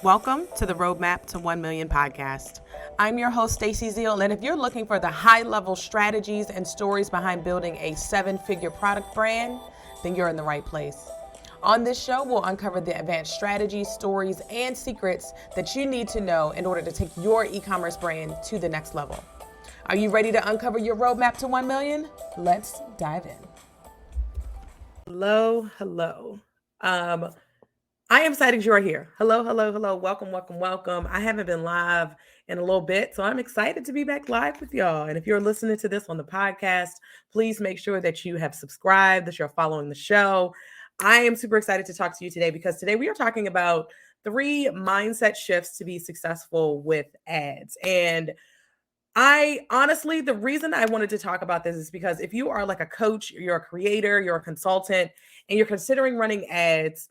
Welcome to the Roadmap to 1 Million podcast. I'm your host, Stacey Zeal, and if you're looking for the high-level strategies and stories behind building a seven-figure product brand, then you're in the right place. On this show, we'll uncover the advanced strategies, stories, and secrets that you need to know in order to take your e-commerce brand to the next level. Are you ready to uncover your roadmap to 1 million? Let's dive in. Hello. I am excited you are here. Hello. Welcome. I haven't been live in a little bit, so I'm excited to be back live with y'all. And if you're listening to this on the podcast, please make sure that you have subscribed, that you're following the show. I am super excited to talk to you today because today we are talking about 3 mindset shifts to be successful with ads. And the reason I wanted to talk about this is because if you are like a coach, you're a creator, you're a consultant, and you're considering running ads,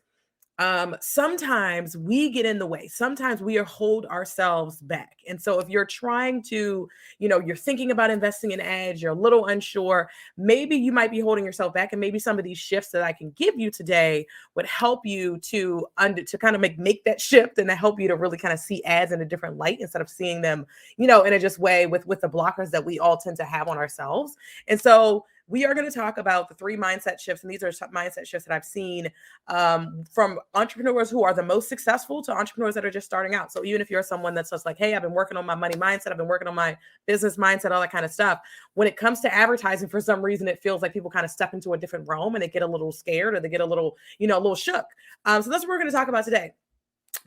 sometimes we get in the way. Sometimes we hold ourselves back. And so if you're trying to, you're thinking about investing in ads, you're a little unsure, maybe you might be holding yourself back. And maybe some of these shifts that I can give you today would help you to kind of make that shift and to help you to really kind of see ads in a different light instead of seeing them, in a just way with the blockers that we all tend to have on ourselves. And so we are going to talk about the 3 mindset shifts. And these are some mindset shifts that I've seen from entrepreneurs who are the most successful to entrepreneurs that are just starting out. So even if you're someone that's just like, hey, I've been working on my money mindset, I've been working on my business mindset, all that kind of stuff. When it comes to advertising, for some reason, it feels like people kind of step into a different realm and they get a little scared or they get a little shook. So that's what we're going to talk about today.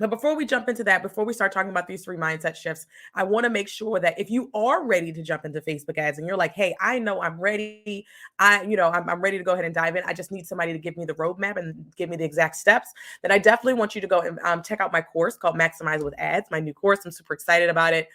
But before we jump into that, before we start talking about these 3 mindset shifts, I want to make sure that if you are ready to jump into Facebook ads and you're like, hey, I know I'm ready. I'm ready to go ahead and dive in. I just need somebody to give me the roadmap and give me the exact steps. Then I definitely want you to go and check out my course called Maximize with Ads, my new course. I'm super excited about it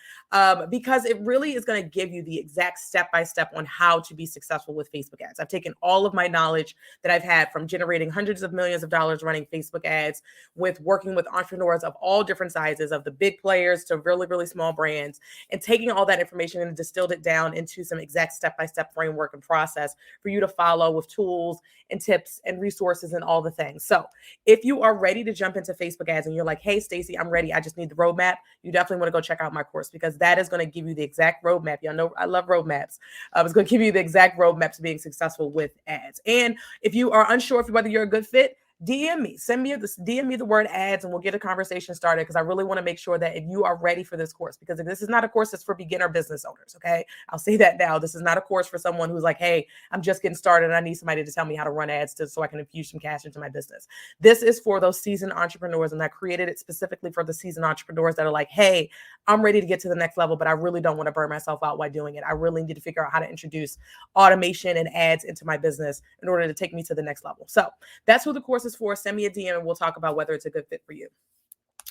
because it really is going to give you the exact step-by-step on how to be successful with Facebook ads. I've taken all of my knowledge that I've had from generating hundreds of millions of dollars running Facebook ads with working with entrepreneurs of all different sizes, of the big players to really, really small brands, and taking all that information and distilled it down into some exact step-by-step framework and process for you to follow with tools and tips and resources and all the things. So if you are ready to jump into Facebook ads and you're like, hey, Stacey, I'm ready, I just need the roadmap, you definitely want to go check out my course because that is going to give you the exact roadmap. Y'all know I love roadmaps. It's going to give you the exact roadmap to being successful with ads. And if you are unsure whether you're a good fit, DM me, DM me the word ads and we'll get a conversation started because I really want to make sure that if you are ready for this course, because this is not a course that's for beginner business owners. Okay. I'll say that now. This is not a course for someone who's like, hey, I'm just getting started and I need somebody to tell me how to run ads so I can infuse some cash into my business. This is for those seasoned entrepreneurs, and I created it specifically for the seasoned entrepreneurs that are like, hey, I'm ready to get to the next level, but I really don't want to burn myself out while doing it. I really need to figure out how to introduce automation and ads into my business in order to take me to the next level. So that's what the course is for. Send me a DM and we'll talk about whether it's a good fit for you.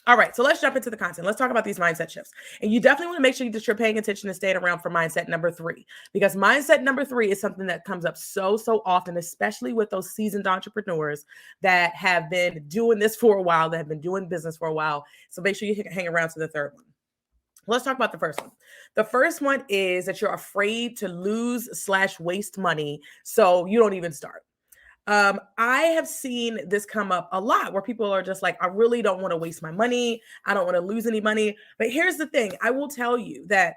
All right, so let's jump into the content. Let's talk about these mindset shifts. And you definitely want to make sure that you're paying attention and staying around for mindset number 3, because mindset number 3 is something that comes up so often, especially with those seasoned entrepreneurs that have been doing this for a while, that have been doing business for a while. So make sure you hang around to the third one. Let's talk about the first one. The first one is that you're afraid to lose/waste money, so you don't even start. I have seen this come up a lot where people are just like, I really don't want to waste my money. I don't want to lose any money. But here's the thing. I will tell you that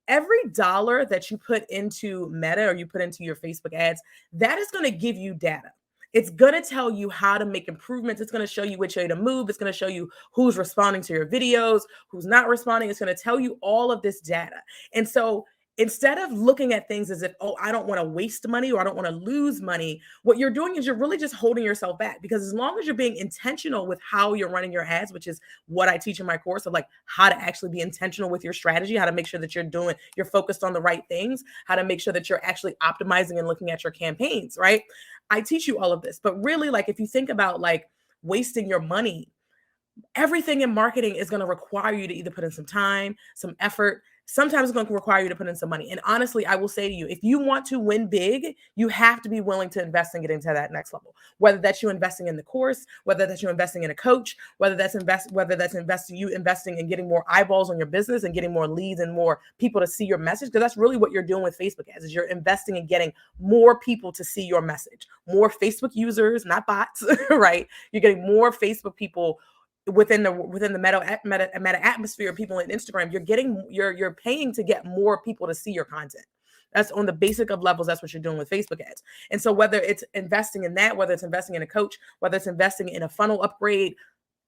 every dollar that you put into Meta or you put into your Facebook ads, that is going to give you data. It's going to tell you how to make improvements. It's going to show you which way to move. It's going to show you who's responding to your videos, who's not responding. It's going to tell you all of this data. And so instead of looking at things as if, oh, I don't want to waste money or I don't want to lose money, what you're doing is you're really just holding yourself back, because as long as you're being intentional with how you're running your ads, which is what I teach in my course of like how to actually be intentional with your strategy, how to make sure that you're focused on the right things, how to make sure that you're actually optimizing and looking at your campaigns, right? I teach you all of this, but really, like, if you think about like wasting your money, everything in marketing is going to require you to either put in some time, some effort. Sometimes it's going to require you to put in some money. And honestly, I will say to you, if you want to win big, you have to be willing to invest and get into that next level. Whether that's you investing in the course, whether that's you investing in a coach, whether that's investing in getting more eyeballs on your business and getting more leads and more people to see your message. Because that's really what you're doing with Facebook ads, is you're investing in getting more people to see your message, more Facebook users, not bots, right? You're getting more Facebook people within the meta atmosphere of people in Instagram, you're paying to get more people to see your content. That's on the basic of levels. That's what you're doing with Facebook ads. And so whether it's investing in that, whether it's investing in a coach, whether it's investing in a funnel upgrade,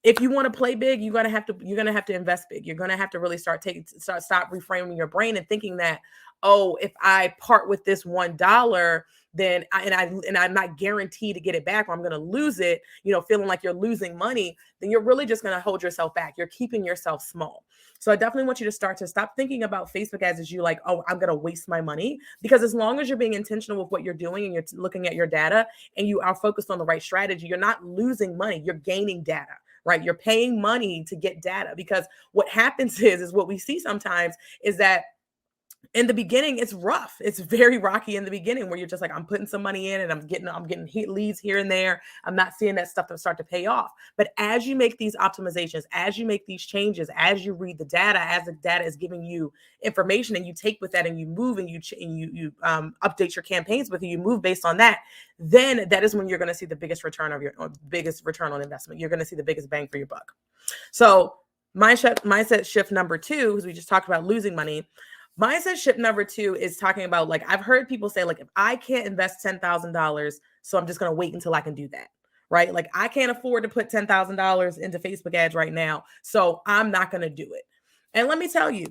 if you want to play big, you're gonna have to invest big. You're gonna have to really stop reframing your brain and thinking that, oh, if I part with this $1, then I'm not guaranteed to get it back, or I'm gonna lose it, feeling like you're losing money, then you're really just gonna hold yourself back. You're keeping yourself small. So I definitely want you to start to stop thinking about Facebook ads as you like, oh, I'm gonna waste my money. Because as long as you're being intentional with what you're doing and you're looking at your data and you are focused on the right strategy, you're not losing money, you're gaining data. Right? You're paying money to get data, because what happens is what we see sometimes is that in the beginning, it's rough. It's very rocky in the beginning, where you're just like, I'm putting some money in and I'm getting leads here and there. I'm not seeing that stuff to start to pay off. But as you make these optimizations, as you make these changes, as you read the data, as the data is giving you information, and you take with that and you move and you update your campaigns with it, you move based on that, then that is when you're going to see the biggest return on investment. You're going to see the biggest bang for your buck. So mindset shift number 2, because we just talked about losing money. Mindset shift number 2 is talking about, like, I've heard people say, like, if I can't invest $10,000, so I'm just going to wait until I can do that, right? Like, I can't afford to put $10,000 into Facebook ads right now, so I'm not going to do it. And let me tell you,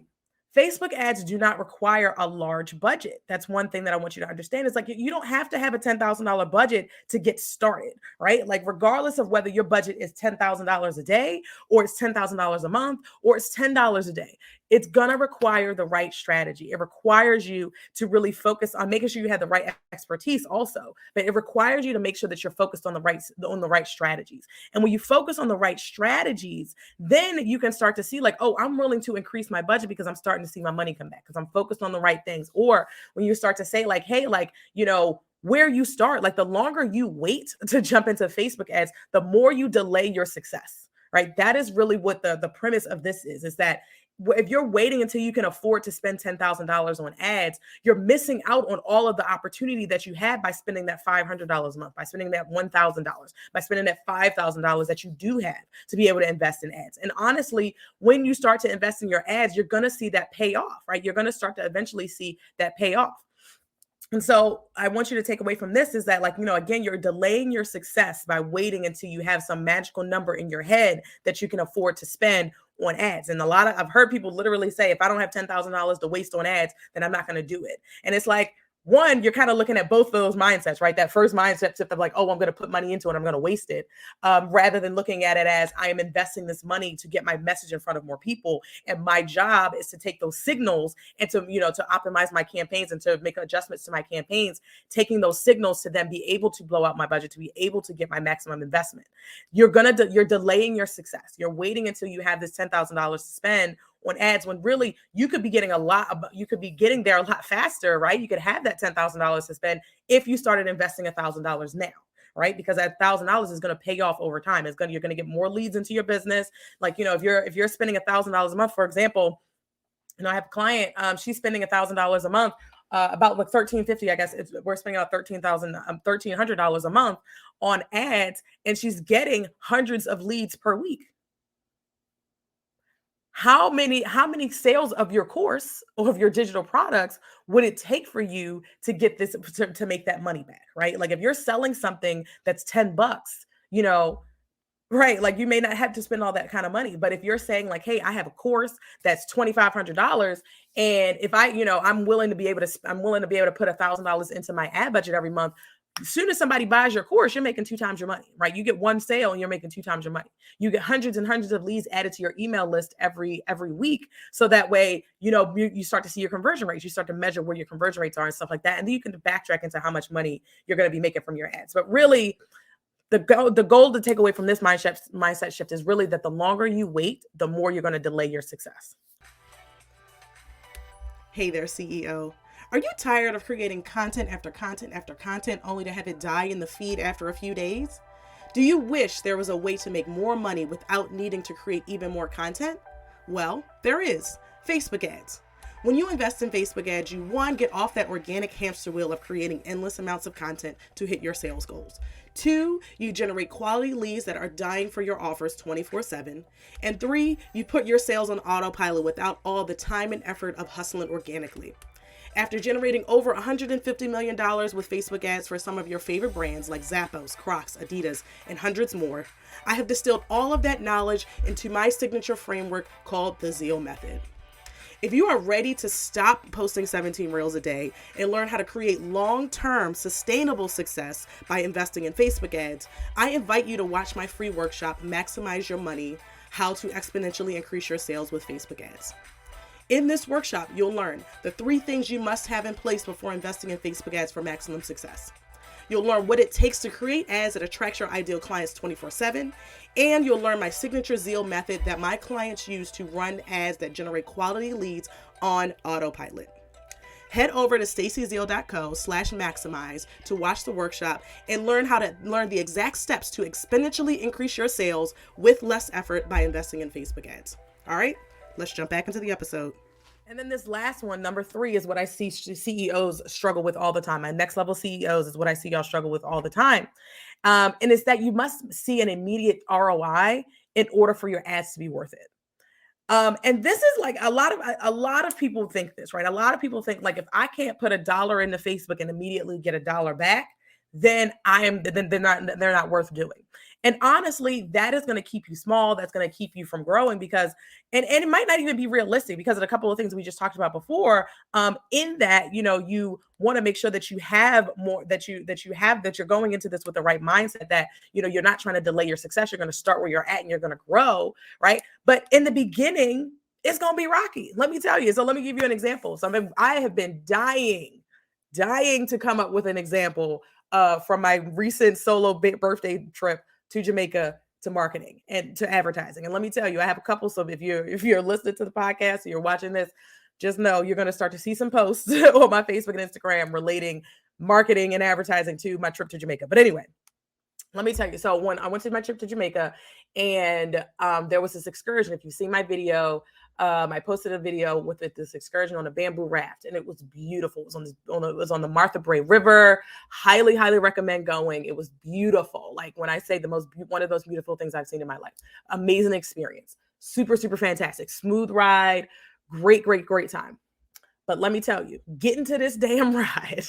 Facebook ads do not require a large budget. That's one thing that I want you to understand. Is like, you don't have to have a $10,000 budget to get started, right? Like, regardless of whether your budget is $10,000 a day, or it's $10,000 a month, or it's $10 a day, it's going to require the right strategy. It requires you to really focus on making sure you have the right expertise also, but it requires you to make sure that you're focused on the right strategies. And when you focus on the right strategies, then you can start to see, like, oh, I'm willing to increase my budget because I'm starting to see my money come back because I'm focused on the right things. Or when you start to say, like, hey, like, where you start, like, the longer you wait to jump into Facebook ads, the more you delay your success, right? That is really what the premise of this is that if you're waiting until you can afford to spend $10,000 on ads, you're missing out on all of the opportunity that you had by spending that $500 a month, by spending that $1,000, by spending that $5,000 that you do have to be able to invest in ads. And honestly, when you start to invest in your ads, you're going to see that pay off, right? You're going to start to eventually see that pay off. And so I want you to take away from this is that, like, again, you're delaying your success by waiting until you have some magical number in your head that you can afford to spend on ads. And I've heard people literally say, if I don't have $10,000 to waste on ads, then I'm not going to do it. And it's like, one, you're kind of looking at both of those mindsets, right? That first mindset shift of like, oh, I'm going to put money into it, I'm going to waste it, rather than looking at it as I am investing this money to get my message in front of more people. And my job is to take those signals and to optimize my campaigns and to make adjustments to my campaigns, taking those signals to then be able to blow out my budget, to be able to get my maximum investment. You're delaying your success. You're waiting until you have this $10,000 to spend on ads, when really you could be getting there a lot faster, right? You could have that $10,000 to spend if you started investing $1,000 now, right? Because that $1,000 is going to pay off over time. You're going to get more leads into your business. Like, if you're spending $1,000 a month, for example, I have a client, she's spending $1,000 a month, about like $1,350, I guess. We're spending about $1,300 a month on ads, and she's getting hundreds of leads per week. How many sales of your course or of your digital products would it take for you to get this to make that money back, right? Like, if you're selling something that's $10, right, like, you may not have to spend all that kind of money. But if you're saying, like, hey, I have a course that's $2,500, and if I'm willing to be able to put $1,000 into my ad budget every month. As soon as somebody buys your course, you're making 2 times your money, right? You get one sale and you're making 2 times your money. You get hundreds and hundreds of leads added to your email list every week. So that way, you start to see your conversion rates. You start to measure where your conversion rates are and stuff like that. And then you can backtrack into how much money you're going to be making from your ads. But really, the goal to take away from this mindset shift is really that the longer you wait, the more you're going to delay your success. Hey there, CEO. Are you tired of creating content after content after content only to have it die in the feed after a few days? Do you wish there was a way to make more money without needing to create even more content? Well, there is. Facebook ads. When you invest in Facebook ads, you one, get off that organic hamster wheel of creating endless amounts of content to hit your sales goals. Two, you generate quality leads that are dying for your offers 24/7. And three, you put your sales on autopilot without all the time and effort of hustling organically. After generating over $150 million with Facebook ads for some of your favorite brands like Zappos, Crocs, Adidas, and hundreds more, I have distilled all of that knowledge into my signature framework called the Zeal Method. If you are ready to stop posting 17 reels a day and learn how to create long-term sustainable success by investing in Facebook ads, I invite you to watch my free workshop, Maximize Your Money, How to Exponentially Increase Your Sales with Facebook Ads. In this workshop, you'll learn the 3 things you must have in place before investing in Facebook ads for maximum success. You'll learn what it takes to create ads that attract your ideal clients 24/7, and you'll learn my signature Zeal method that my clients use to run ads that generate quality leads on autopilot. Head over to stacyzeal.co/maximize to watch the workshop and learn how to learn the exact steps to exponentially increase your sales with less effort by investing in Facebook ads. All right, let's jump back into the episode. And then this last one, number 3, is what I see CEOs struggle with all the time. My next level CEOs is what I see y'all struggle with all the time. And it's that you must see an immediate ROI in order for your ads to be worth it. And this is like a lot of people think this, right? A lot of people think like, if I can't put $1 into Facebook and immediately get $1 back, then they're not worth doing. And honestly, that is going to keep you small. That's going to keep you from growing because, and it might not even be realistic because of a couple of things we just talked about before. In that, you want to make sure that you have more, that you're going into this with the right mindset, that, you're not trying to delay your success. You're going to start where you're at and you're going to grow. Right. But in the beginning, it's going to be rocky. Let me tell you. So let me give you an example. I have been dying to come up with an example from my recent solo birthday trip to Jamaica, to marketing and to advertising. And let me tell you, I have a couple. So if you're listening to the podcast or you're watching this, just know you're going to start to see some posts on my Facebook and Instagram relating marketing and advertising to my trip to Jamaica. But anyway, let me tell you. So when I went to my trip to Jamaica and there was this excursion, if you see my video, I posted a video with this excursion on a bamboo raft, and it was beautiful. It was on the Martha Brae River. Highly, highly recommend going. It was beautiful. Like when I say one of those beautiful things I've seen in my life. Amazing experience. Super, super fantastic. Smooth ride. Great, great, great time. But let me tell you, getting to this damn ride,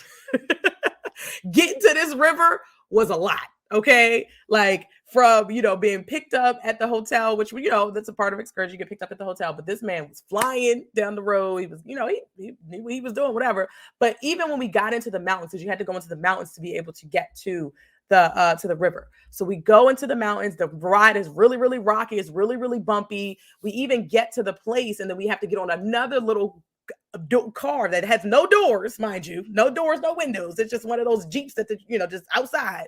getting to this river was a lot. Okay. Like from, being picked up at the hotel, which, that's a part of excursion. You get picked up at the hotel, but this man was flying down the road. He was, he was doing whatever. But even when we got into the mountains, because you had to go into the mountains to be able to get to the river. So we go into the mountains. The ride is really, really rocky. It's really, really bumpy. We even get to the place and then we have to get on another little car that has no doors, mind you, no doors, no windows. It's just one of those Jeeps that, just outside.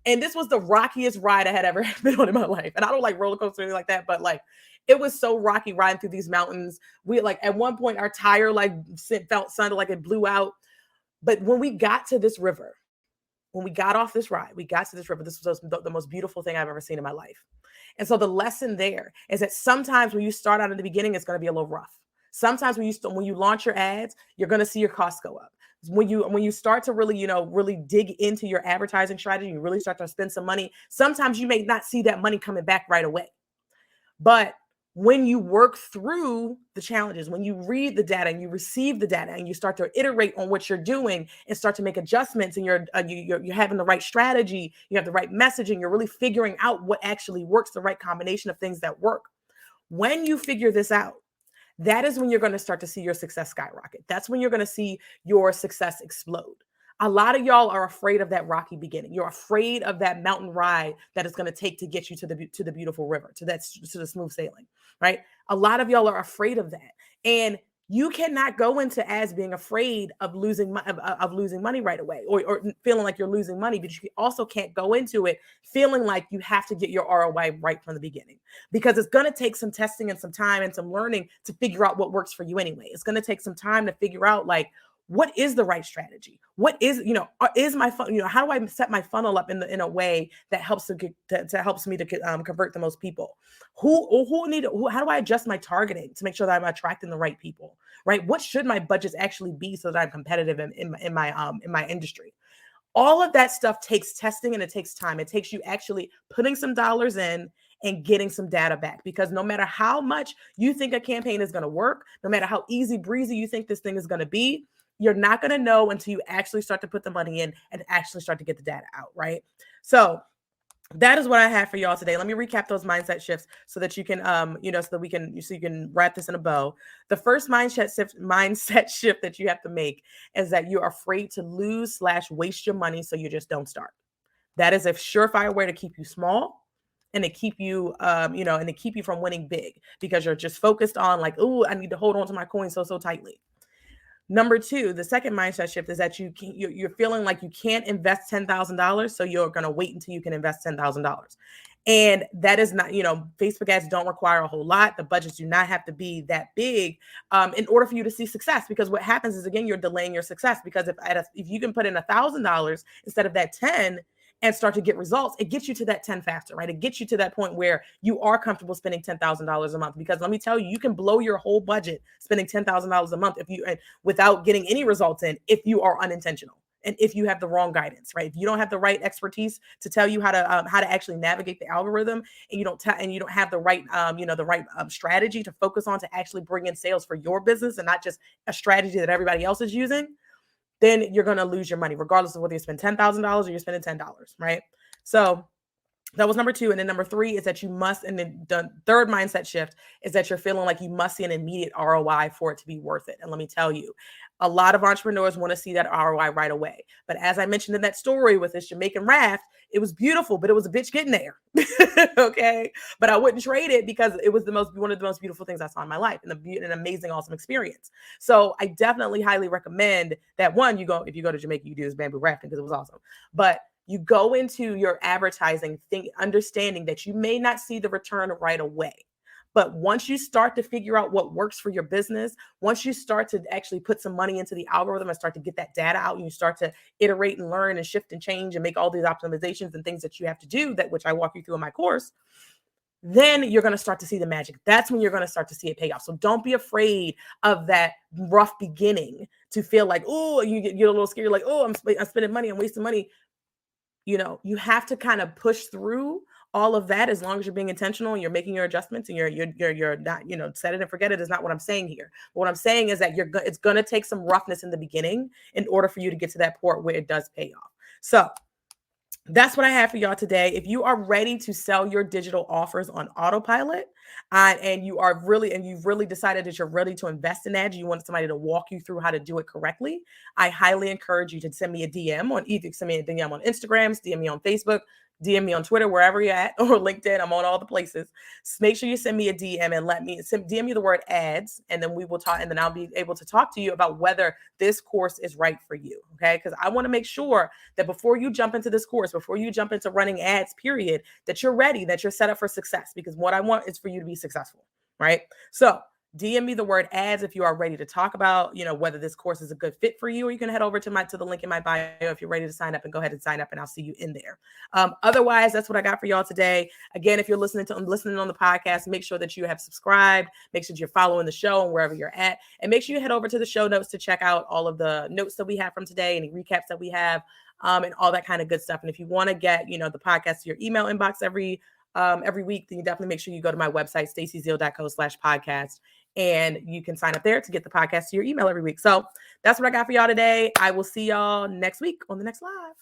And this was the rockiest ride I had ever been on in my life. And I don't like roller coasters or anything like that, but like it was so rocky riding through these mountains. We like at one sounded like it blew out. But when we got to this river, when we got off this ride, this was the most beautiful thing I've ever seen in my life. And so the lesson there is that sometimes when you start out in the beginning, it's going to be a little rough. Sometimes when you launch your ads, you're going to see your costs go up. When you start to really, really dig into your advertising strategy, you really start to spend some money. Sometimes you may not see that money coming back right away. But when you work through the challenges, when you read the data and you receive the data and you start to iterate on what you're doing and start to make adjustments, and you're having the right strategy, you have the right messaging, you're really figuring out what actually works, the right combination of things that work. When you figure this out, that is when you're going to start to see your success skyrocket. That's when you're going to see your success explode. A lot of y'all are afraid of that rocky beginning. You're afraid of that mountain ride that it's going to take to get you to the beautiful river, to the smooth sailing, right? A lot of y'all are afraid of that. And you cannot go into ads being afraid of losing money right away or feeling like you're losing money, but you also can't go into it feeling like you have to get your ROI right from the beginning, because it's going to take some testing and some time and some learning to figure out what works for you anyway. It's going to take some time to figure out like what is the right strategy? What is, is my fun, how do I set my funnel up in a way that helps to helps me to convert the most people? How do I adjust my targeting to make sure that I'm attracting the right people, right? What should my budgets actually be so that I'm competitive in my industry? All of that stuff takes testing and it takes time. It takes you actually putting some dollars in and getting some data back, because no matter how much you think a campaign is going to work, no matter how easy breezy you think this thing is going to be, you're not going to know until you actually start to put the money in and actually start to get the data out, right? So that is what I have for y'all today. Let me recap those mindset shifts so that you can, so that you can wrap this in a bow. The first mindset shift that you have to make is that you're afraid to lose/waste your money, so you just don't start. That is a surefire way to keep you small and to keep you, and to keep you from winning big, because you're just focused on like, oh, I need to hold on to my coin so tightly. Number two, the second mindset shift is that you're feeling like you can't invest $10,000, so you're going to wait until you can invest $10,000. And that is not, Facebook ads don't require a whole lot. The budgets do not have to be that big in order for you to see success. Because what happens is, again, you're delaying your success. Because if you can put in $1,000 instead of that 10 and start to get results, it gets you to that 10 faster, right? It gets you to that point where you are comfortable spending $10,000 a month. Because let me tell you, you can blow your whole budget spending $10,000 a month without getting any results in, if you are unintentional. And if you have the wrong guidance, right? If you don't have the right expertise to tell you how to actually navigate the algorithm, and you don't have the right strategy to focus on to actually bring in sales for your business and not just a strategy that everybody else is using, then you're going to lose your money, regardless of whether you spend $10,000 or you're spending $10, right? So that was number two. And then number three is that you must, and then the third mindset shift is that you're feeling like you must see an immediate ROI for it to be worth it. And let me tell you, a lot of entrepreneurs want to see that ROI right away. But as I mentioned in that story with this Jamaican raft, it was beautiful, but it was a bitch getting there. Okay. But I wouldn't trade it, because it was one of the most beautiful things I saw in my life, and an amazing, awesome experience. So I definitely highly recommend that if you go to Jamaica, you do this bamboo rafting, because it was awesome. But you go into your advertising understanding that you may not see the return right away. But once you start to figure out what works for your business, once you start to actually put some money into the algorithm and start to get that data out, and you start to iterate and learn and shift and change and make all these optimizations and things that you have to do, which I walk you through in my course, then you're going to start to see the magic. That's when you're going to start to see it pay off. So don't be afraid of that rough beginning to feel like, oh, you get a little scared, like, oh, I'm spending money, I'm wasting money. You have to kind of push through all of that, as long as you're being intentional and you're making your adjustments, and you're not, set it and forget it is not what I'm saying here. But what I'm saying is that it's going to take some roughness in the beginning in order for you to get to that point where it does pay off. So that's what I have for y'all today. If you are ready to sell your digital offers on autopilot, and you've really decided that you're ready to invest in ads, you want somebody to walk you through how to do it correctly, I highly encourage you to send me a DM on Instagram, DM me on Facebook, DM me on Twitter, wherever you're at, or LinkedIn. I'm on all the places. So make sure you send me a DM and DM me the word ads, and then we will talk, and then I'll be able to talk to you about whether this course is right for you. Okay. Because I want to make sure that before you jump into this course, before you jump into running ads, period, that you're ready, that you're set up for success, because what I want is for you to be successful. Right. So DM me the word ads if you are ready to talk about, whether this course is a good fit for you, or you can head over to the link in my bio if you're ready to sign up, and go ahead and sign up, and I'll see you in there. Otherwise, that's what I got for y'all today. Again, if you're listening on the podcast, make sure that you have subscribed, make sure that you're following the show and wherever you're at, and make sure you head over to the show notes to check out all of the notes that we have from today, any recaps that we have, and all that kind of good stuff. And if you want to get, the podcast to your email inbox every week, then you definitely make sure you go to my website, stacyzeal.co/podcast. And you can sign up there to get the podcast to your email every week. So that's what I got for y'all today. I will see y'all next week on the next live.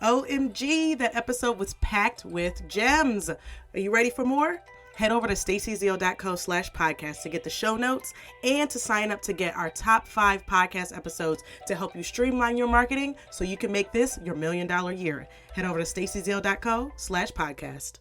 OMG, that episode was packed with gems. Are you ready for more? Head over to stacyzeal.co/podcast to get the show notes and to sign up to get our top 5 podcast episodes to help you streamline your marketing so you can make this your $1 million year. Head over to stacyzeal.co/podcast.